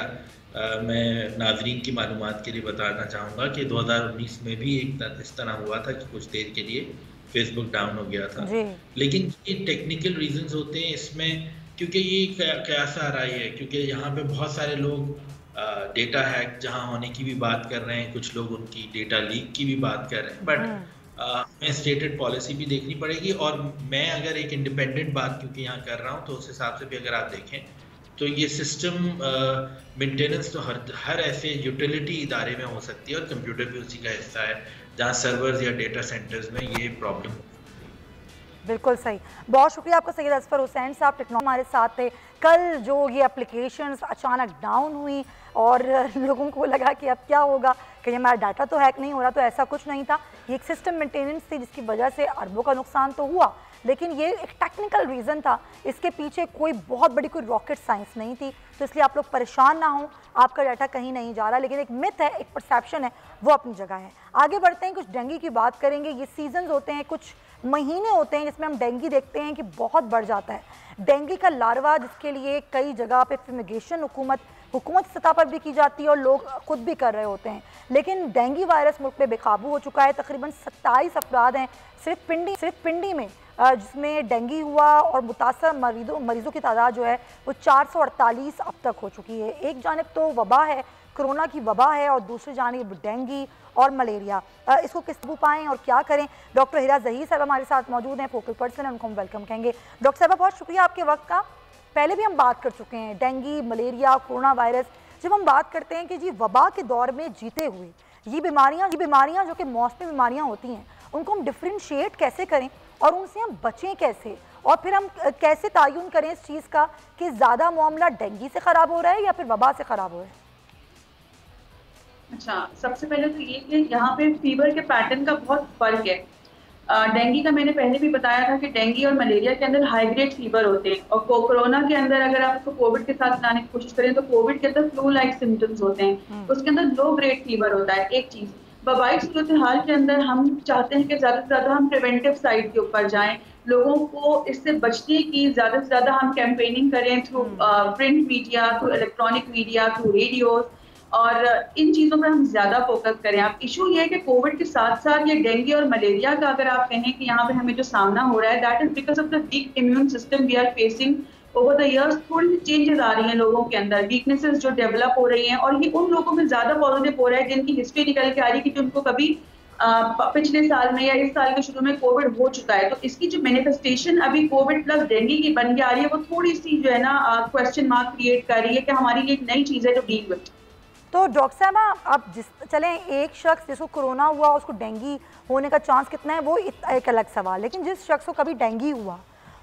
मैं नाजरीन की मालूमात के लिए बताना चाहूँगा कि 2019 में भी एक इस तरह हुआ था कि कुछ देर के लिए फेसबुक डाउन हो गया था। लेकिन ये टेक्निकल रीजंस होते हैं इसमें, क्योंकि ये कयास आ रहा है, क्योंकि यहाँ पे बहुत सारे लोग डेटा हैक जहाँ होने की भी बात कर रहे हैं, कुछ लोग उनकी डेटा लीक की भी बात कर रहे हैं। बट हमें स्टेटेड पॉलिसी भी देखनी पड़ेगी। और मैं अगर एक इंडिपेंडेंट बात क्योंकि यहाँ कर रहा हूँ, तो उस हिसाब से भी अगर आप देखें तो ये सिस्टम मेंटेनेंस तो हर ऐसे यूटिलिटी इदारे में हो सकती है, और कंप्यूटर भी उसी का हिस्सा है जहाँ सर्वर्स या डेटा सेंटर्स में ये प्रॉब्लम। बिल्कुल सही। बहुत शुक्रिया आपका सैयद असफर हुसैन साहब, टेक्नोलॉजी हमारे साथ थे। कल जो ये एप्लीकेशंस अचानक डाउन हुई और लोगों को लगा कि अब क्या होगा, कहीं हमारा डाटा तो हैक नहीं हो रहा, तो ऐसा कुछ नहीं था। ये एक सिस्टम मेंटेनेंस थी जिसकी वजह से अरबों का नुकसान तो हुआ, लेकिन ये एक टेक्निकल रीज़न था। इसके पीछे कोई बहुत बड़ी कोई रॉकेट साइंस नहीं थी। तो इसलिए आप लोग परेशान ना हों, आपका डाटा कहीं नहीं जा रहा। लेकिन एक मिथ है, एक परसेप्शन है, वो अपनी जगह है। आगे बढ़ते हैं, कुछ डेंगू की बात करेंगे। ये सीजन्स होते हैं, कुछ महीने होते हैं जिसमें हम डेंगू देखते हैं कि बहुत बढ़ जाता है। डेंगू का लार्वा, जिसके लिए कई जगह पे फ्यूमिगेशन हुकूमत सतह पर भी की जाती है और लोग खुद भी कर रहे होते हैं। लेकिन डेंगू वायरस मुल्क में बेकाबू हो चुका है। तकरीबन 27 अफराद हैं सिर्फ पिंडी में जिसमें डेंगू हुआ, और मुतासर मरीजों की तादाद जो है वो 448 अब तक हो चुकी है। एक जानिब तो वबा है, कोरोना की वबा है और दूसरी जानिब डेंगू और मलेरिया, इसको किस तरह पाएँ और क्या करें। डॉक्टर हिरा ज़हीर साहब हमारे साथ मौजूद हैं, फोकल पर्सन है, उनको हम वेलकम कहेंगे। डॉक्टर साहब बहुत शुक्रिया आपके वक्त का। पहले भी हम बात कर चुके हैं डेंगू, मलेरिया, कोरोना वायरस। जब हम बात करते हैं कि जी वबा के दौर में जीते हुए ये बीमारियां जो कि मौसमी बीमारियां होती हैं, उनको हम डिफ्रेंशिएट कैसे करें और उनसे हम बचें कैसे, और फिर हम कैसे तायुन करें इस चीज़ का कि ज़्यादा मामला डेंगू से ख़राब हो रहा है या फिर वबा से ख़राब हो रहा है? अच्छा, सबसे पहले तो ये कि यहाँ पे फीवर के पैटर्न का बहुत फ़र्क है। डेंगू का मैंने पहले भी बताया था कि डेंगू और मलेरिया के अंदर हाई ग्रेड फीवर होते हैं, और कोरोना के अंदर अगर आप उसको कोविड के साथ लाने की कोशिश करें तो कोविड के अंदर फ्लू लाइक सिम्टम्स होते हैं, उसके अंदर लो ग्रेड फीवर होता है। एक चीज़ वबाई सूरत हाल के अंदर हम चाहते हैं कि ज़्यादा से ज़्यादा हम प्रिवेंटिव साइड के ऊपर जाएं, लोगों को इससे बचने की ज़्यादा से ज़्यादा हम कैंपेनिंग करें through print media, through electronic media, through radios, और इन चीज़ों पर हम ज़्यादा फोकस करें। अब इशू ये है कि कोविड के साथ साथ ये डेंगू और मलेरिया का अगर आप कहें कि यहाँ पे हमें जो सामना हो रहा है, that is because of the weak immune system we are facing over the years. थोड़ी सी चेंजेस आ रही हैं लोगों के अंदर, वीकनेसेस जो डेवलप हो रही हैं, और ये उन लोगों में ज़्यादा पॉजिटिव हो रहा है जिनकी हिस्ट्री निकल के आ रही है कि जिनको कभी पिछले साल में या इस साल के शुरू में कोविड हो चुका है। तो इसकी जो मैनिफेस्टेशन अभी कोविड प्लस डेंगू की बन के आ रही है, वो थोड़ी सी जो है ना क्वेश्चन मार्क क्रिएट कर रही है कि हमारी लिए एक नई चीज़ है जो डील विद। तो डॉक्टर साहब आप चलें, एक शख्स जिसको कोरोना हुआ उसको डेंगू होने का चांस कितना है वो एक अलग सवाल, लेकिन जिस शख्स को कभी डेंगू हुआ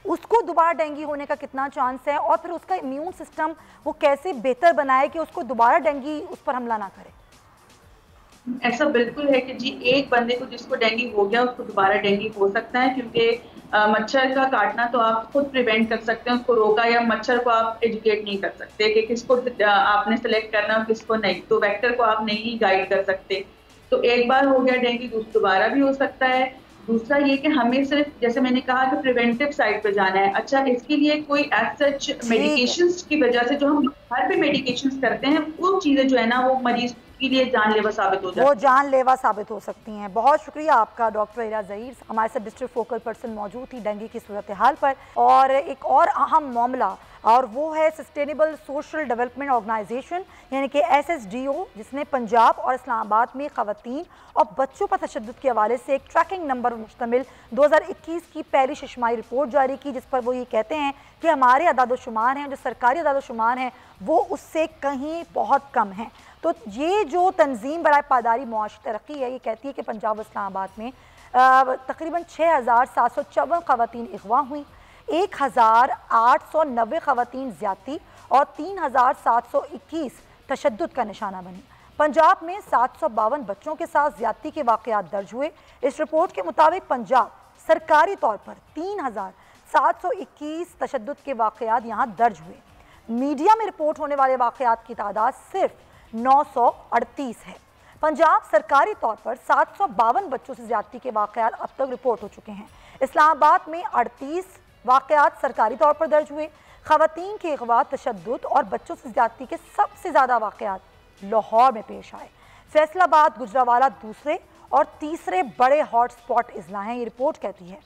उसको दोबारा डेंगू होने का कितना चांस है, और फिर उसका इम्यून सिस्टम वो कैसे बेहतर बनाए कि उसको दोबारा डेंगू उस पर हमला ना करे? ऐसा बिल्कुल है कि जी एक बंदे को जिसको डेंगू हो गया उसको दोबारा डेंगू हो सकता है, क्योंकि मच्छर का काटना तो आप खुद प्रिवेंट कर सकते हैं, उसको रोका, या मच्छर को आप एजुकेट नहीं कर सकते कि किसको आपने सेलेक्ट करना और किसको नहीं, तो वेक्टर को आप नहीं गाइड कर सकते। तो एक बार हो गया डेंगू, दोबारा भी हो सकता है। दूसरा ये कि हमें सिर्फ जैसे मैंने कहा कि प्रिवेंटिव साइड पे जाना है। अच्छा, इसके लिए कोई एज सच मेडिकेशंस की वजह से जो हम घर पे मेडिकेशंस करते हैं वो चीज़ें जो है ना वो मरीज के लिए जानलेवा साबित हो जाती है, वो जानलेवा साबित हो सकती हैं। बहुत शुक्रिया आपका डॉक्टर हिरा ज़हीर, हमारे साथ डिस्ट्रिक्ट फोकल पर्सन मौजूद थी डेंगू की सूरत हाल पर। और एक और अहम मामला, और वो है सस्टेनेबल सोशल डेवलपमेंट ऑर्गेनाइजेशन यानी कि SSDO, जिसने पंजाब और इस्लामाबाद में ख़वातीन और बच्चों पर तशद्दुद के हवाले से एक ट्रैकिंग नंबर मुश्तमिल 2021 की पहली शशमाही रिपोर्ट जारी की, जिस पर वो ये कहते हैं कि हमारे अदाद-ओ-शुमार हैं, जो सरकारी अदाद-ओ-शुमार हैं, वो उससे कहीं बहुत कम हैं। तो ये जो तंजीम बराए पायदारी मुआशी तरक्की है, ये कहती है कि पंजाब और इस्लामाबाद में तकरीबन 6754 ख़वातीन अगवा हुई, 1890 ख़वातीन ज़्यादती और 3721 तशद्दुद का निशाना बनी। पंजाब में 752 बच्चों के साथ ज़्यादती के वाक़यात दर्ज हुए। इस रिपोर्ट के मुताबिक पंजाब सरकारी तौर पर 3721 तशद्दुद के वाक़यात यहाँ दर्ज हुए। मीडिया में रिपोर्ट होने वाले वाक़यात की तादाद सिर्फ 938 है। पंजाब सरकारी तौर पर 752 बच्चों से ज़्यादती के वाक़यात अब तक रिपोर्ट हो चुके हैं। इस्लामाबाद में 38 वाक़यात सरकारी तौर पर दर्ज हुए। ख़वातीन के अगवा, तशद्दुद और बच्चों से ज़्यादती के सबसे ज़्यादा वाक़यात लाहौर में पेश आए। फैसलाबाद, गुजरावाला दूसरे और तीसरे बड़े हॉट स्पॉट अजला हैं, ये रिपोर्ट कहती है।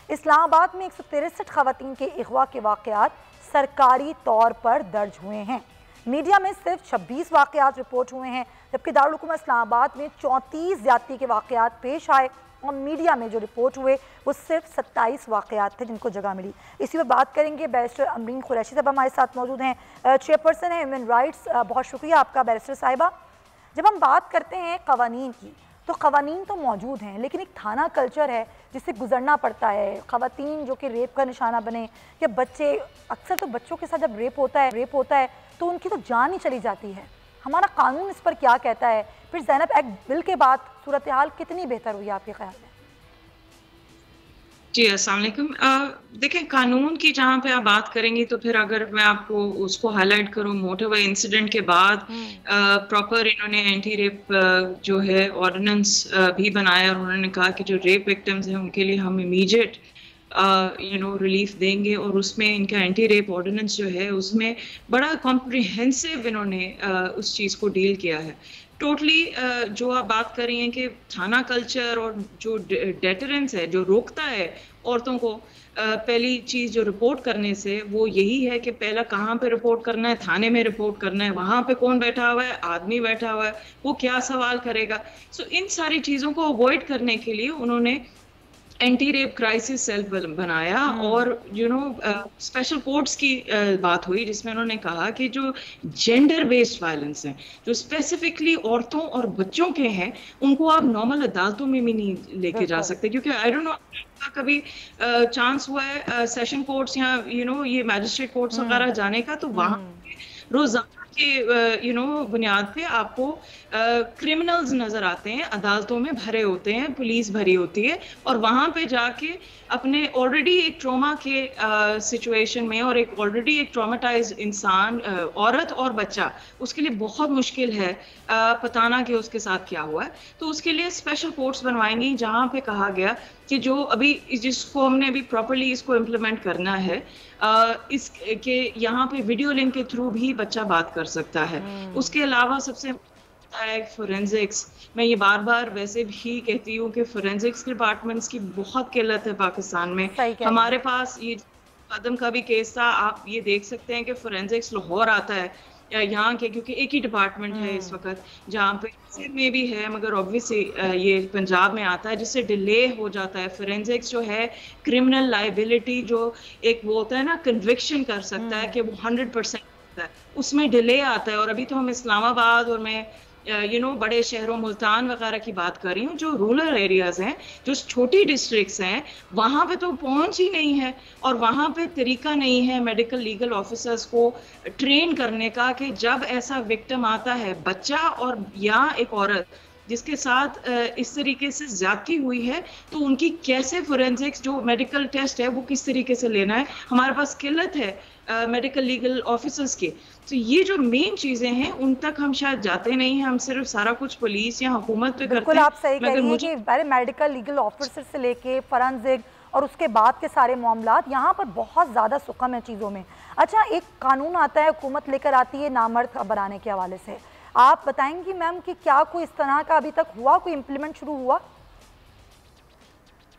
इस्लामाबाद में 163 ख़वातीन के अगवा के वाक़यात सरकारी तौर पर दर्ज हुए हैं। मीडिया में सिर्फ 26 वाक़यात रिपोर्ट हुए हैं, जबकि दारुल हुकूमत इस्लामाबाद में 34 ज़्यादती के वाक़यात पेश आए और मीडिया में जो रिपोर्ट हुए वो सिर्फ 27 वाक़यात थे जिनको जगह मिली। इसी पर बात करेंगे। बैरिस्टर अमरीन कुरैशी साहब हमारे साथ मौजूद हैं, चेयरपर्सन है ह्यूमन राइट्स। बहुत शुक्रिया आपका बैरिस्टर साहिबा। जब हम बात करते हैं क़वानीन की, तो क़वानीन तो मौजूद हैं, लेकिन एक थाना कल्चर है जिससे गुजरना पड़ता है। ख़वातीन जो कि रेप का निशाना बने, या बच्चे, अक्सर तो बच्चों के साथ जब रेप होता है तो उनकी तो जान ही चली जाती है। हमारा कानून इस पर क्या कहता है? फिर ज़ैनब एक्ट बिल के बाद सूरत हाल कितनी बेहतर हुई आपके ख्याल में? जी अस्सलाम वालेकुम। देखें, कानून की जहाँ पे आप बात करेंगी तो फिर अगर मैं आपको उसको हाईलाइट करूँ, मोटरवे इंसिडेंट के बाद प्रॉपर इन्होंने एंटी रेप जो है ऑर्डिनेंस भी बनाया, और उन्होंने कहा कि जो रेप विक्टिम्स हैं उनके लिए हम इमीडिएट रिलीफ देंगे, और उसमें इनका एंटी रेप ऑर्डिनेंस जो है उसमें बड़ा कॉम्प्रिहेंसिव इन्होंने उस चीज़ को डील किया है। टोटली जो आप बात कर रही हैं कि थाना कल्चर और जो डेटरेंस है, जो रोकता है, औरतों को पहली चीज़ जो रिपोर्ट करने से वो यही है कि पहला कहाँ पे रिपोर्ट करना है, थाने में रिपोर्ट करना है, वहाँ पे कौन बैठा हुआ है, आदमी बैठा हुआ है, वो क्या सवाल करेगा। सो इन सारी चीज़ों को अवॉइड करने के लिए उन्होंने एंटी रेप क्राइसिस सेल बनाया और स्पेशल कोर्ट्स की बात हुई जिसमें उन्होंने कहा कि जो जेंडर बेस्ड वायलेंस है, जो स्पेसिफिकली औरतों और बच्चों के हैं, उनको आप नॉर्मल अदालतों में भी नहीं लेके जा सकते, क्योंकि आई डोंट नो कभी चांस हुआ है सेशन कोर्ट्स या ये मैजिस्ट्रेट कोर्ट्स वगैरह जाने का, तो वहाँ रोजाना के बुनियाद पे आपको क्रिमिनल्स नजर आते हैं, अदालतों में भरे होते हैं, पुलिस भरी होती है, और वहां पे जाके अपने ऑलरेडी एक ट्रॉमा के सिचुएशन में और एक ऑलरेडी एक ट्रॉमेटाइज्ड इंसान, औरत और बच्चा, उसके लिए बहुत मुश्किल है पताना कि उसके साथ क्या हुआ है। तो उसके लिए स्पेशल कोर्ट्स बनवाएंगी जहाँ पे कहा गया कि जो अभी जिसको हमने अभी प्रॉपर्ली इसको इम्प्लीमेंट करना है, इसके यहाँ पे वीडियो लिंक के थ्रू भी बच्चा बात कर सकता है। उसके अलावा सबसे फोरेंसिक्स, मैं ये बार बार वैसे भी कहती हूँ कि फोरेंसिक्स डिपार्टमेंट्स की बहुत किल्लत है पाकिस्तान में। हमारे पास ये कदम का भी केस था, आप ये देख सकते हैं कि फोरेंसिक्स लाहौर आता है यहाँ के, क्योंकि एक ही डिपार्टमेंट है इस वक्त, जहाँ पे सिंध में भी है मगर ऑब्वियसली ये पंजाब में आता है, जिससे डिले हो जाता है। फोरेंसिक्स जो है क्रिमिनल लाइबिलिटी जो एक वो होता है ना, कन्विक्शन कर सकता है कि वो 100% होता है, उसमें डिले आता है। और अभी तो हम इस्लामाबाद और मैं बड़े शहरों मुल्तान वगैरह की बात कर रही हूँ, जो रूरल एरियाज हैं, जो छोटी डिस्ट्रिक्ट्स हैं, वहाँ पे तो पहुँच ही नहीं है, और वहाँ पे तरीका नहीं है मेडिकल लीगल ऑफिसर्स को ट्रेन करने का कि जब ऐसा विक्टिम आता है, बच्चा और या एक औरत जिसके साथ इस तरीके से ज्यादती हुई है, तो उनकी कैसे फोरेंसिक्स जो मेडिकल टेस्ट है वो किस तरीके से लेना है। हमारे पास किल्लत है मेडिकल लीगल ऑफिसर्स की। तो ये जो मेन चीजें हैं उन तक हम शायद जाते नहीं हैं, हम सिर्फ सारा कुछ पुलिस या हुकूमत पे करते हैं। आप सही कह रही हैं कि पहले मेडिकल लीगल ऑफिसर से लेके फोरेंसिक और उसके बाद के सारे मामलात यहाँ पर बहुत ज़्यादा सुकम है चीज़ों में। अच्छा, एक कानून आता है, हुकूमत लेकर आती है नामर्द बनाने के हवाले से, आप बताएंगी मैम कि क्या कोई इस तरह का अभी तक हुआ, कोई इम्प्लीमेंट शुरू हुआ?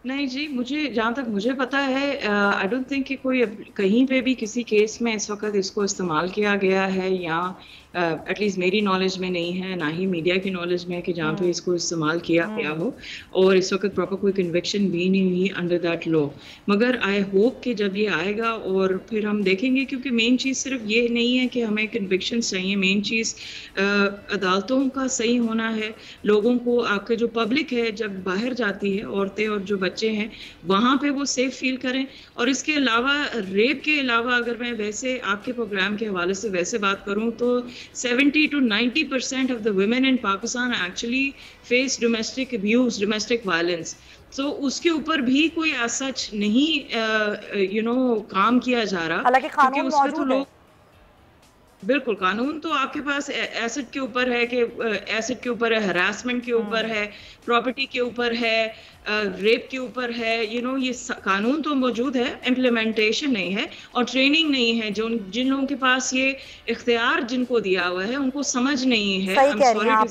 नहीं जी, मुझे जहाँ तक मुझे पता है आई डोंट थिंक कि कोई कहीं पे भी किसी केस में इस वक्त इसको इस्तेमाल किया गया है, या एटलीस्ट मेरी नॉलेज में नहीं है, ना ही मीडिया की नॉलेज में है कि जहाँ पे इसको इस्तेमाल किया गया हो, और इस वक्त प्रॉपर कोई कन्विक्शन भी नहीं हुई अंडर दैट लॉ। मगर आई होप कि जब ये आएगा और फिर हम देखेंगे, क्योंकि मेन चीज़ सिर्फ ये नहीं है कि हमें कन्विक्शन चाहिए, मेन चीज़ अदालतों का सही होना है। लोगों को, आपके जो पब्लिक है जब बाहर जाती है, औरतें और जो बच्चे हैं, वहाँ पे वो सेफ फील करें। और इसके अलावा रेप के अलावा अगर मैं वैसे आपके प्रोग्राम के हवाले से वैसे बात करूँ तो 70 to 90% of the women in Pakistan actually face domestic abuse, domestic violence. So उसके ऊपर भी कोई सच नहीं काम किया जा रहा, हालांकि कानून मौजूद है। बिल्कुल, कानून तो आपके पास एसिड के ऊपर है, कि एसिड के ऊपर है, हरासमेंट के ऊपर है, प्रॉपर्टी के ऊपर है, रेप के ऊपर है, ये कानून तो मौजूद है, इम्प्लीमेंटेशन नहीं है और ट्रेनिंग नहीं है। जो जिन लोगों के पास ये इख्तियार जिनको दिया हुआ है उनको समझ नहीं है। सही कह रही हैं आप,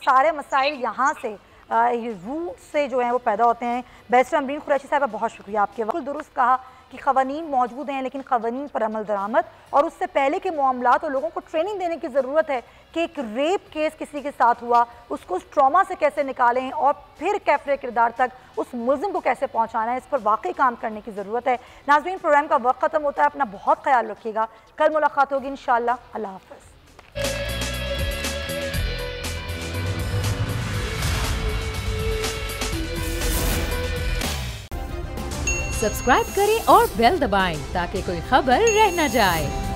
सारे मसाइल यहाँ से रूट से जो है वो पैदा होते हैं। बैरिस्टर अमरीन कुरैशी साहब, बहुत शुक्रिया आपके। बिल्कुल दुरुस्त कहा कि क़वानीन मौजूद हैं, लेकिन क़वानीन पर अमल दरामद और उससे पहले के मामलात और लोगों को ट्रेनिंग देने की ज़रूरत है कि एक रेप केस किसी के साथ हुआ, उसको उस ट्रॉमा से कैसे निकालें और फिर कैफरे किरदार तक उस मुल्ज़िम को कैसे पहुँचाना है, इस पर वाकई काम करने की ज़रूरत है। नाज़रीन, प्रोग्राम का वक्त ख़त्म होता है, अपना बहुत ख्याल रखिएगा, कल मुलाकात होगी इंशाअल्लाह। अल्लाह हाफ़िज़। सब्सक्राइब करें और बेल दबाएं ताकि कोई खबर रह न जाए।